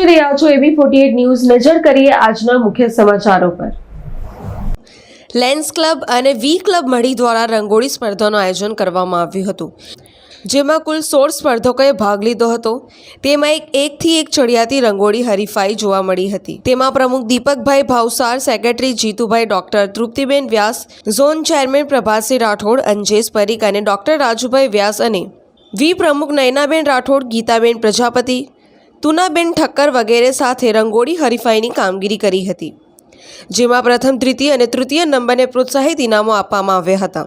જોઈ રહ્યા છો AB48 ન્યૂઝ। નજર કરીએ આજના મુખ્ય સમાચારો પર। લેન્સ ક્લબ અને વી ક્લબ મઢી દ્વારા રંગોળી સ્પર્ધાનું આયોજન કરવામાં આવ્યું હતું, જેમાં કુલ 16 સ્પર્ધકોએ ભાગ લીધો હતો। તેમાં એકથી એક ચડિયાતી રંગોળી હરીફાઈ જોવા મળી હતી। તેમાં પ્રમુખ દીપકભાઈ ભાવસાર, સેક્રેટરી જીતુભાઈ, ડોક્ટર તૃપ્તિબેન વ્યાસ, ઝોન ચેરમેન પ્રભાતસિંહ રાઠોડ, અંજેશ પરીખ અને ડોક્ટર રાજુભાઈ વ્યાસ અને વી પ્રમુખ નયનાબેન રાઠોડ, ગીતાબેન પ્રજાપતિ, તુનાબેન ઠક્કર વગેરે સાથે રંગોળી હરીફાઈની કામગીરી કરી હતી, જેમાં પ્રથમ, દ્વિતીય અને તૃતીય નંબરને પ્રોત્સાહિત ઇનામો આપવામાં આવ્યા હતા।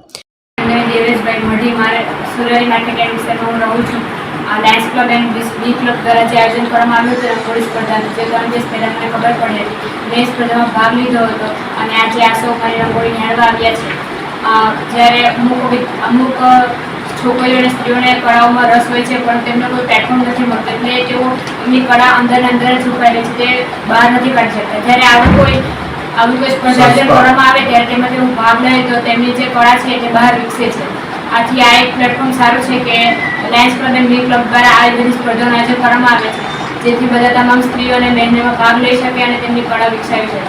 દેવેશભાઈ મઢી, મારે સુરેલી માર્કેટ વિસ્તારમાં હું રહું છું। Lens club and we club દ્વારા જે આયોજન કરવામાં આવ્યું હતું રંગોળી સ્પર્ધાનું, જે 3 દિવસ પહેલાં મને ખબર પડી હતી, મેં સ્પર્ધામાં ભાગ લીધો હતો અને આજે આ સૌ મારી રંગોળી નિહાળવા આવ્યા છે। જ્યારે અમુક છોકરીઓ અને સ્ત્રીઓને કળાઓમાં રસ હોય છે, પણ તેમને કોઈ પ્લેટફોર્મ નથી મળતો, એટલે તેઓ એમની કળા અંદર જ છુપાયેલી છે, તે બહાર નથી કાઢી શકતા। જ્યારે આવી કોઈ સ્પર્ધા આયોજન કરવામાં આવે ત્યારે તેમાં તેઓ ભાગ લે તો તેમની જે કળા છે તે બહાર વિકસે છે। આથી આ એક પ્લેટફોર્મ સારું છે કે લેન્સ ક્લબ અને વી ક્લબ દ્વારા આ બધી સ્પર્ધાનું આયોજન કરવામાં આવે છે, જેથી બધા તમામ સ્ત્રીઓ અને બહેનોમાં ભાગ લઈ શકે અને તેમની કળા વિકસાવી શકે।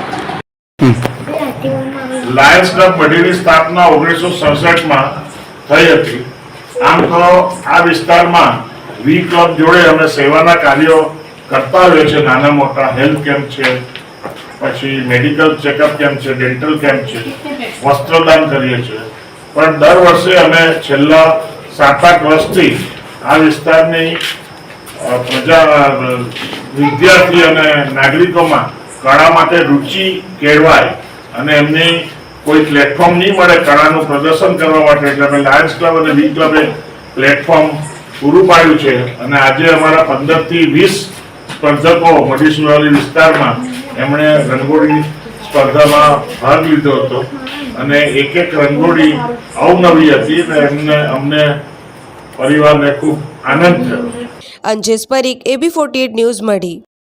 લાયન્સ ક્લબ મઢીની સ્થાપના 1967માં થઈ હતી। આમ તો આ વિસ્તારમાં વી ક્લબ જોડે અમે સેવાના કાર્યો કરતા હોઈએ છીએ। નાના મોટા હેલ્થ કેમ્પ છે, પછી મેડિકલ ચેકઅપ કેમ્પ છે, ડેન્ટલ કેમ્પ છે, વસ્ત્રદાન કરીએ છીએ। પણ દર વર્ષે અમે છેલ્લા 7-8 વર્ષથી આ વિસ્તારની વિદ્યાર્થી અને નાગરિકોમાં કળા માટે રુચિ કેળવાય અને એમની કોઈ પ્લેટફોર્મ નહીં મળે કળાનું પ્રદર્શન કરવા માટે, એટલે અમે લાયન્સ ક્લબ અને વી ક્લબે પ્લેટફોર્મ પૂરું પાડ્યું છે। અને આજે અમારા 15 થી 20 સ્પર્ધકો મઢી સુરાલી વિસ્તારમાં એમણે રંગોળી સ્પર્ધામાં ભાગ લીધો હતો અને એક રંગોળી અવનવી હતી અને અમને પરિવારને ખૂબ આનંદ થયો। અંજેશ પરીખ, AB48 ન્યૂઝ, મઢી।